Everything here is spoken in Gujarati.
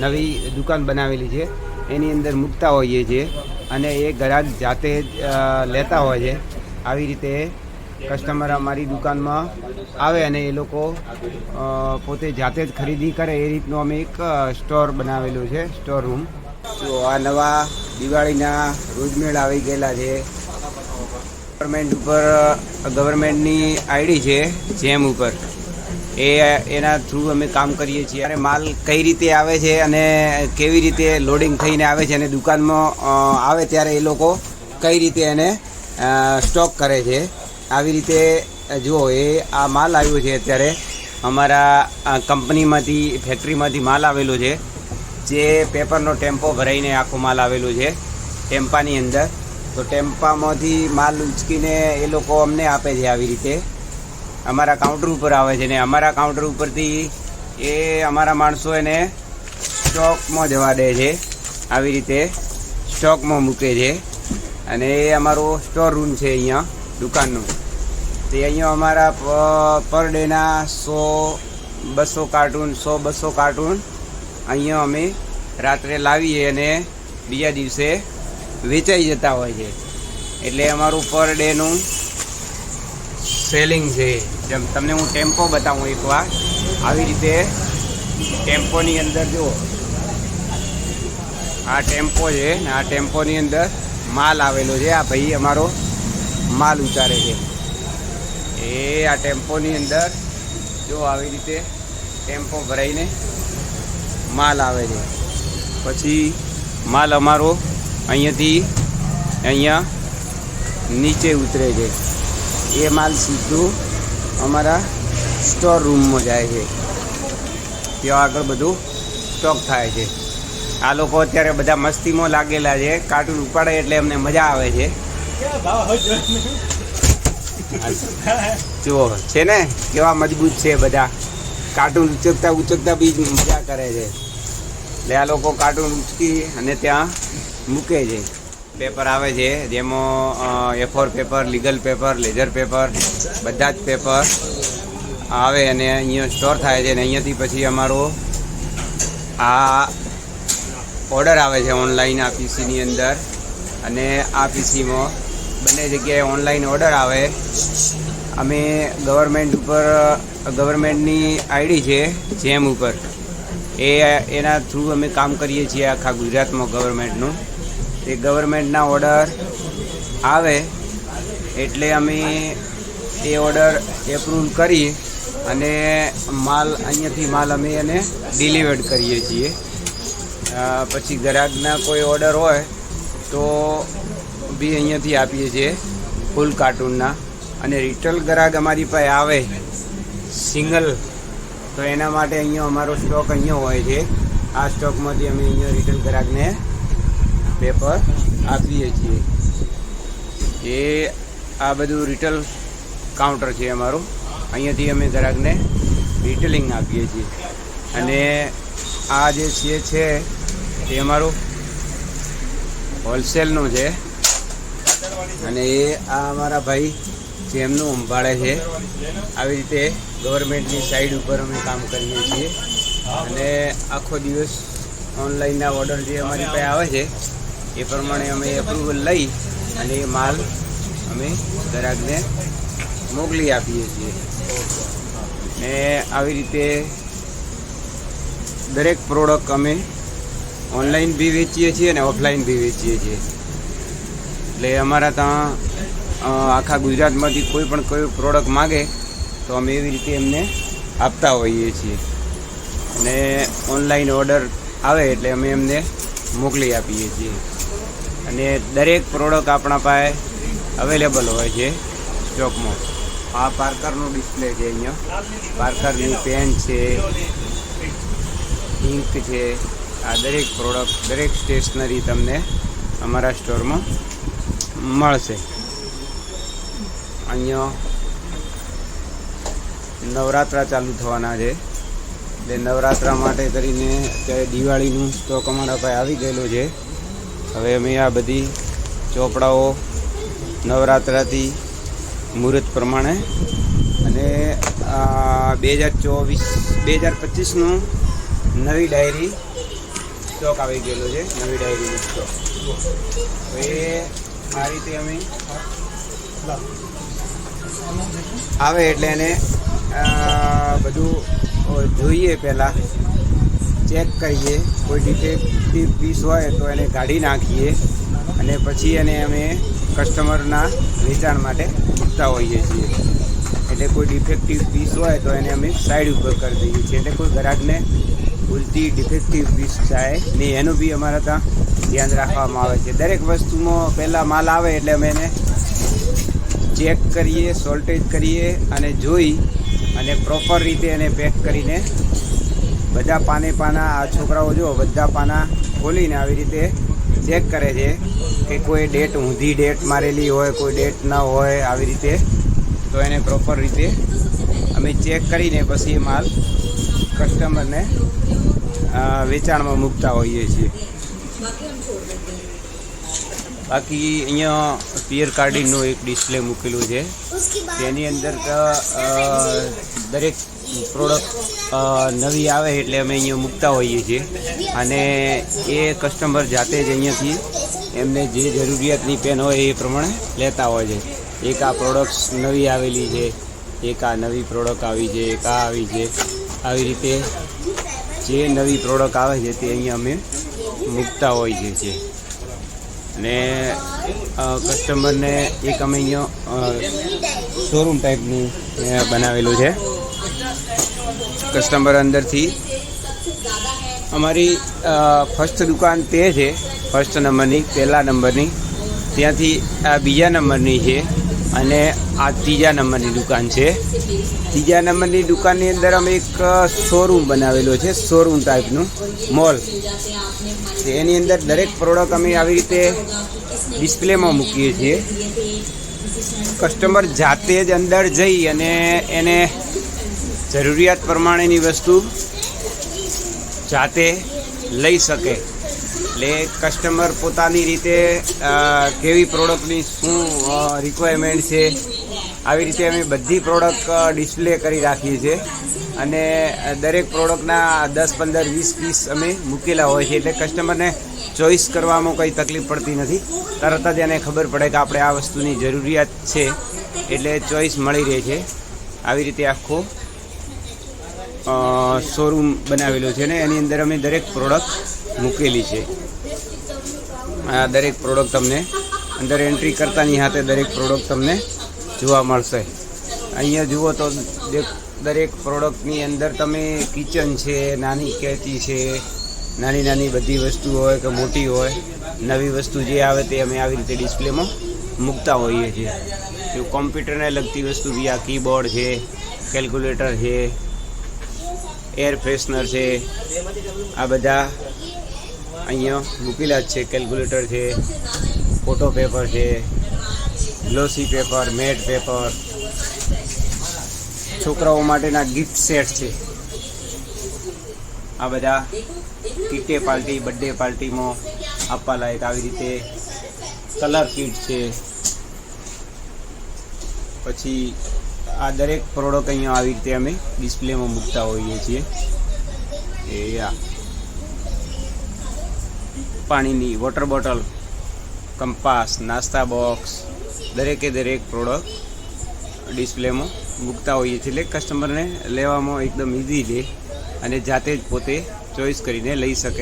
નવી દુકાન બનાવેલી છે એની અંદર મૂકતા હોઈએ છીએ અને એ ગ્રાહક જાતે લેતા હોય છે। આવી રીતે કસ્ટમર અમારી દુકાનમાં આવે અને એ લોકો પોતે જાતે જ ખરીદી કરે એ રીતનું અમે એક સ્ટોર બનાવેલું છે, સ્ટોર રૂમ। તો આ નવા દિવાળીના રોજમેળ આવી ગયેલા છે। ગવર્મેન્ટની આઈડી છે જેમ ઉપર, એના થ્રુ અમે કામ કરીએ છીએ। અને માલ કઈ રીતે આવે છે અને કેવી રીતે લોડિંગ થઈને આવે છે અને દુકાનમાં આવે ત્યારે એ લોકો કઈ રીતે એને સ્ટોક કરે છે, આવી રીતે જુઓ। આ માલ આવ્યો છે અત્યારે અમારા કંપનીમાંથી, ફેક્ટરીમાંથી માલ આવેલો છે, જે પેપરનો ટેમ્પો ભરાઈને આખો માલ આવેલો છે ટેમ્પાની અંદર। તો ટેમ્પામાંથી માલ ઉંચકીને એ લોકો અમને આપે છે। આવી રીતે અમારા કાઉન્ટર ઉપર આવે છે ને અમારા કાઉન્ટર ઉપરથી એ અમારા માણસો એને સ્ટોકમાં જવા દે છે, આવી રીતે સ્ટોકમાં મૂકે છે। અને એ અમારો સ્ટોર રૂમ છે અહીંયા દુકાનનું। તે અહીંયા અમારા પર ડેના 100-200 કાર્ટૂન અહીંયા અમે રાત્રે લાવીએ અને બીજા દિવસે વેચાઈ જતા હોય છે। એટલે અમારું પર ડેનું સેલિંગ છે। જેમ તમને હું ટેમ્પો બતાવું એકવાર, આવી રીતે ટેમ્પોની અંદર જુઓ, આ ટેમ્પો છે ને આ ટેમ્પોની અંદર માલ આવેલો છે। આ ભાઈ અમારો માલ ઉતારે છે એ આ ટેમ્પોની અંદર જો આવી રીતે ટેમ્પો ભરાઈને માલ આવે છે। પછી માલ અમારો અહીંયાથી અહીંયા નીચે ઉતરે છે, એ માલ સીધું અમારા સ્ટોર રૂમમાં જાય છે, ત્યાં આગળ બધું સ્ટોક થાય છે। આ લોકો અત્યારે બધા મસ્તીમાં લાગેલા છે, કાર્ટૂન ઉપાડે એટલે એમને મજા આવે છે। જુઓ છે ને કેવા મજબૂત છે બધા, કાર્ટૂન ઉચકતા બી મજા કરે છે। એટલે આ લોકો કાર્ટૂન ઉચકી અને ત્યાં મૂકે છે। પેપર આવે છે જેમાં A4 paper, legal paper, laser paper, બધા જ પેપર આવે અને અહીંયા સ્ટોર થાય છે। અને અહીંયાથી પછી અમારો આ ઓર્ડર આવે છે ઓનલાઈન આ પીસીની અંદર, અને આ પીસીમાં બંને જગ્યાએ ઓનલાઈન ઓર્ડર આવે। અમે ગવર્મેન્ટની આઈડી છે જેમ ઉપર, એના થ્રુ અમે કામ કરીએ છીએ આખા ગુજરાતમાં ગવર્મેન્ટનું। એ ગવર્મેન્ટના ઓર્ડર આવે એટલે અમે એ ઓર્ડર એપ્રુવ કરી અને અહીંયાથી માલ અમે એને ડિલિવર્ડ કરીએ છીએ। પછી ગ્રાહકના કોઈ ઓર્ડર હોય તો બી અહીંયાથી આપીએ છીએ ફૂલ કાર્ટૂનના। અને રિટેલ ગ્રાહક અમારી પાસે આવે સિંગલ, તો એના માટે અહીંયા અમારો સ્ટોક અહીંયા હોય છે। આ સ્ટોકમાંથી અમે અહીંયા રિટેલ ગ્રાહકને પેપર આપીએ છીએ। એ આ બધું રિટેલ કાઉન્ટર છે અમારું, અહીંયાથી અમે ગ્રાહકને રિટેલિંગ આપીએ છીએ। અને આ જે છે એ અમારું હોલસેલનું છે, અને એ આ અમારા ભાઈ જેમનું સંભાળે છે। આવી રીતે ગવર્મેન્ટની સાઈડ ઉપર અમે કામ કરીએ છીએ। અને આખો દિવસ ઓનલાઈનના ઓર્ડર જે અમારી પાસે આવે છે એ પ્રમાણે અમે એપ્રુવલ લઈ અને એ માલ અમે ગ્રાહકને મોકલી આપીએ છીએ। ને આવી રીતે દરેક પ્રોડક્ટ અમે ઓનલાઈન બી વેચીએ છીએ અને ઓફલાઈન બી વેચીએ છીએ। એટલે અમારા ત્યાં આખા ગુજરાતમાંથી કોઈ પ્રોડક્ટ માગે તો અમે એવી રીતે એમને આપતા હોઈએ છીએ। અને ઓનલાઈન ઓર્ડર આવે એટલે અમે એમને મોકલી આપીએ છીએ। અને દરેક પ્રોડક્ટ આપણા પાસે અવેલેબલ હોય છે સ્ટોકમાં। આ પાર્કરનું ડિસ્પ્લે છે, અહીંયા પાર્કરની પેન છે, ઇંક છે, આ દરેક પ્રોડક્ટ, દરેક સ્ટેશનરી તમને અમારા સ્ટોરમાં મળશે। અહીંયા નવરાત્રા ચાલુ થવાના છે, એટલે નવરાત્રા માટે કરીને અત્યારે દિવાળીનું સ્ટોક અમારા પાસે આવી ગયેલો છે। હવે અમે આ બધી ચોપડાઓ નવરાત્રાથી મુહૂર્ત પ્રમાણે અને 2025નું નવી ડાયરી સ્ટોક આવી ગયેલો છે, નવી ડાયરીનો સ્ટોક. તો એ આ રીતે અમે આવે એટલે એને બધું જોઈએ, પહેલાં ચેક કરીએ. કોઈ ડિફેક્ટિવ પીસ હોય તો એને કાઢી નાખીએ અને પછી એને અમે કસ્ટમરના વેચાણ માટે મૂકતા હોઈએ છીએ. એટલે કોઈ ડિફેક્ટિવ પીસ હોય તો એને અમે સાઈડ ઉપર કરી દઈએ છીએ. એટલે કોઈ ગ્રાહકને ભૂલથી ડિફેક્ટિવ પીસ જાય નહીં, એનું બી અમારા ત્યાં ધ્યાન રાખવામાં આવે છે. દરેક વસ્તુમાં પહેલાં માલ આવે એટલે અમે એને ચેક કરીએ, સોલ્ટેજ કરીએ અને જોઈ અને પ્રોપર રીતે એને પેક કરીને બધા પાના આ છોકરાઓ જો બધા પાના ખોલીને આવી રીતે ચેક કરે છે કે કોઈ ડેટ ઊંધી ડેટ મારેલી હોય, કોઈ ડેટ ન હોય. આવી રીતે તો એને પ્રોપર રીતે અમે ચેક કરીને પછી એ માલ કસ્ટમરને વેચાણમાં મૂકતા હોઈએ છીએ. બાકી અહીંયા પિયર કાર્ડિનનું એક ડિસ્પ્લે મૂકેલું છે, તેની અંદર દરેક પ્રોડક્ટ નવી આવે એટલે અમે અહીંયા મૂકતા હોઈએ છીએ. અને એ કસ્ટમર જાતે જ અહીંયાથી એમને જે જરૂરિયાતની પેન હોય એ પ્રમાણે લેતા હોય છે. એક આ પ્રોડક્ટ્સ નવી આવેલી છે, એક આ નવી પ્રોડક્ટ આવી છે, એક આ આવી છે. આવી રીતે જે નવી પ્રોડક્ટ આવે છે તે અહીંયા અમે મૂકતા હોઈએ છીએ. અને કસ્ટમરને એક અમે અહીંયા શોરૂમ ટાઈપનું બનાવેલું છે. કસ્ટમર અંદરથી અમારી ફર્સ્ટ દુકાન તે છે, ફર્સ્ટ નંબરની, પહેલા નંબરની. ત્યાંથી આ બીજા નંબરની છે અને આ ત્રીજા નંબરની દુકાન છે. ત્રીજા નંબરની દુકાનની અંદર અમે એક શોરૂમ બનાવેલો છે, શોરૂમ ટાઈપનું મોલ. એની અંદર દરેક પ્રોડક્ટ અમે આવી રીતે ડિસ્પ્લેમાં મૂકીએ છીએ. કસ્ટમર જાતે જ અંદર જઈ અને એને જરૂરિયાત પ્રમાણેની વસ્તુ જાતે લઈ શકે. એટલે કસ્ટમર પોતાની રીતે કેવી પ્રોડક્ટની શું રિક્વાયરમેન્ટ છે, આવી રીતે અમે બધી પ્રોડક્ટ ડિસ્પ્લે કરી રાખીએ છીએ. અને દરેક પ્રોડક્ટના 10, 15, 20 પીસ અમે મૂકેલા હોય છે. એટલે કસ્ટમરને ચોઈસ કરવામાં કંઈ તકલીફ પડતી નથી. તરત જ એને ખબર પડે કે આપણે આ વસ્તુની જરૂરિયાત છે, એટલે ચોઈસ મળી રહે છે. આવી રીતે આખો શોરૂમ બનાવેલો છે ને એની અંદર અમે દરેક પ્રોડક્ટ મૂકેલી છે. આ દરેક પ્રોડક્ટ તમને અંદર એન્ટ્રી કરતાની સાથે દરેક પ્રોડક્ટ તમને જોવા મળશે. અહીંયા જુઓ તો દરેક પ્રોડક્ટની અંદર તમે કિચન છે, નાની કેચી છે, નાની નાની બધી વસ્તુ હોય કે મોટી હોય, નવી વસ્તુ જે આવે તે અમે આવી રીતે ડિસ્પ્લેમાં મૂકતા હોઈએ છીએ. એવું કોમ્પ્યુટરને લગતી વસ્તુ બી આ કીબોર્ડ છે, કેલ્ક્યુલેટર છે, એર ફ્રેશનર છે, આ બધા અહીંયા મૂકેલા જ છે. કેલ્ક્યુલેટર છે, ફોટો પેપર છે, ગ્લોસી પેપર, મેટ પેપર, છોકરાઓ માટેના ગિફ્ટ સેટ છે. આ બધા કિટ્ટે પાર્ટી, બર્થડે પાર્ટીમાં આપવા લાયક આવી રીતે કલર કિટ છે. પછી આ દરેક પ્રોડક્ટ અહીંયા આવી રીતે અમે ડિસ્પ્લેમાં મૂકતા હોઈએ છીએ. એ પાણીની વોટર બોટલ, કંપાસ, નાસ્તા બોક્સ, દરેકે દરેક પ્રોડક્ટ ડિસ્પ્લેમાં મૂકતા હોઈએ છીએ. એટલે કસ્ટમરને લેવામાં એકદમ ઇઝી છે અને જાતે જ પોતે ચોઈસ કરીને લઈ શકે.